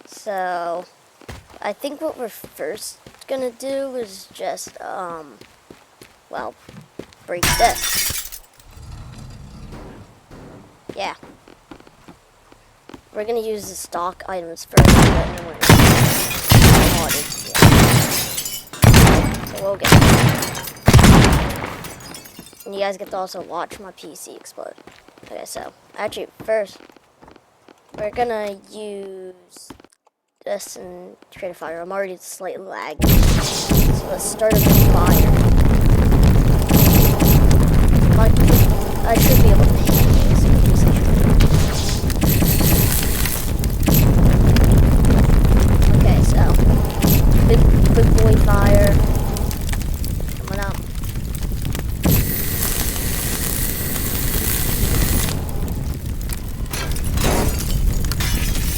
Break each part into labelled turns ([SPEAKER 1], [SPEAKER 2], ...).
[SPEAKER 1] So, I think what we're first gonna do is just, well, break this. Yeah. We're gonna use the stock items first, and then we're gonna mod it. So we'll get it. And you guys get to also watch my PC explode. Okay, so, actually, first, we're gonna use this and create a fire. I'm already slightly lagged. So let's start a big fire. I should be able to hit this. Okay, so big boy fire. Coming up.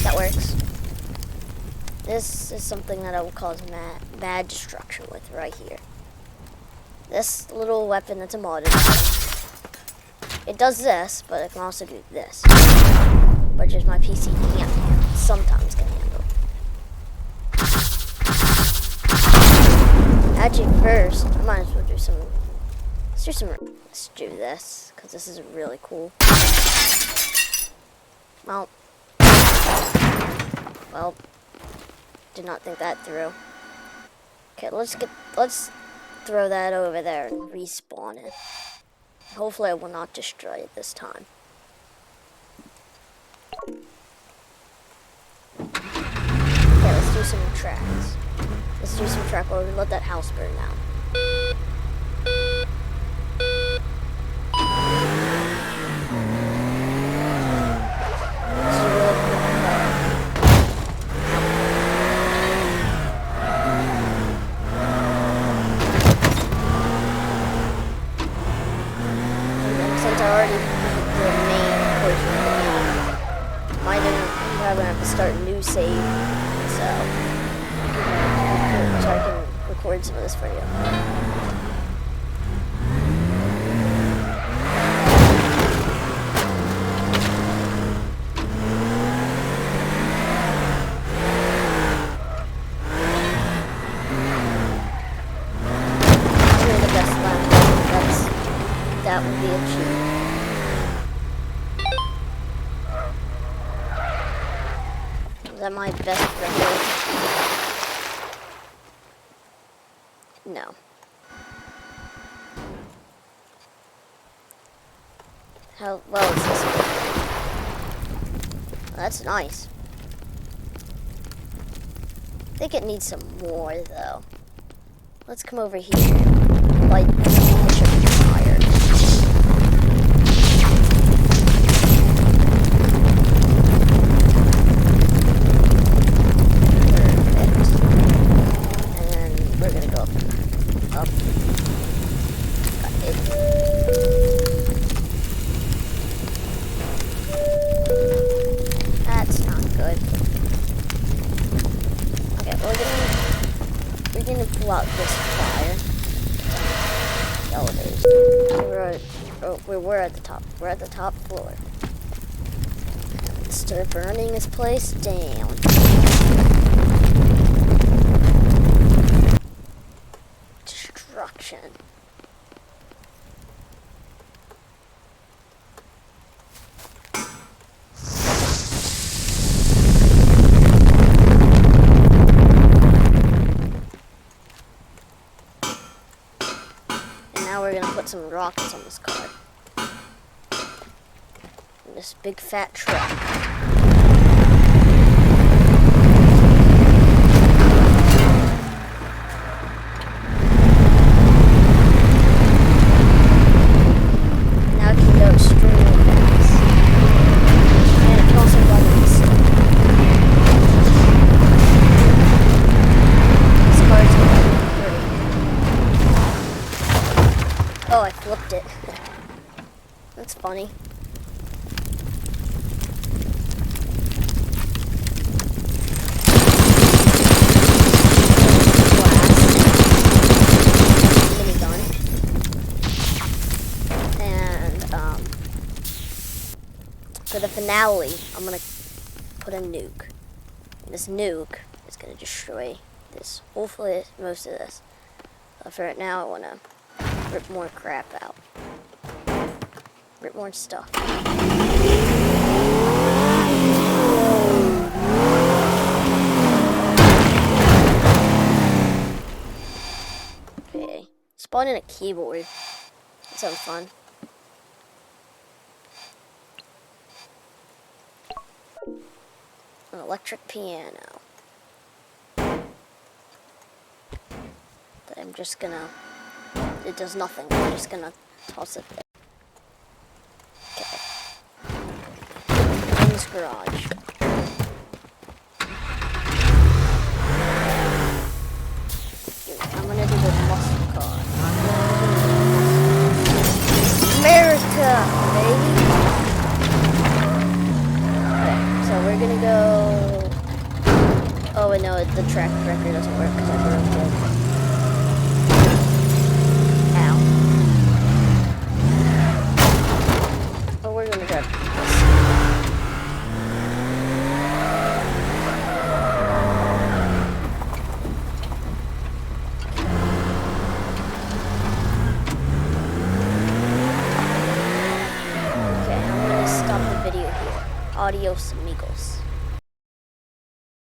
[SPEAKER 1] That works. This is something that I will cause mad destruction with right here. This little weapon that's a modded item. It does this, but it can also do this. But just my PC can't handle. Sometimes can handle. Actually, first, I might as well do some. Let's do this, because this is really cool. Well. Did not think that through. Okay, let's throw that over there and respawn it. Hopefully I will not destroy it this time. Okay, let's do some tracks. Let's do some track where we let that house burn down. Start a new save, so I can record some of this for you. That's the best lap. That would be a cheat. Is that my best record? No. How well is this one? Well, that's nice. I think it needs some more, though. Let's come over here. Light this fire. Out this fire. Elevators. We're at the top. We're at the top floor. Let's start burning this place down. Destruction. We're gonna put some rockets on this car. And this big fat truck. Now it can go extremely fast. And it can also run in the city. This car is gonna be pretty. Oh, I flipped it. That's funny. Minigun. the finale, I'm gonna put a nuke. This nuke is gonna destroy this. Hopefully, most of this. But for right now, I wanna rip more crap out. Rip more stuff. Okay. Spawn in a keyboard. That sounds fun. An electric piano. That I'm just gonna... It does nothing. I'm just gonna toss it there. Okay. In this garage. I'm gonna do the muscle car. America, baby! Okay, so we're gonna go... Oh, wait, no, the track record doesn't work because I broke it. Ow. But we're gonna grab this. Okay, I'm gonna stop the video here. Adios, amigos.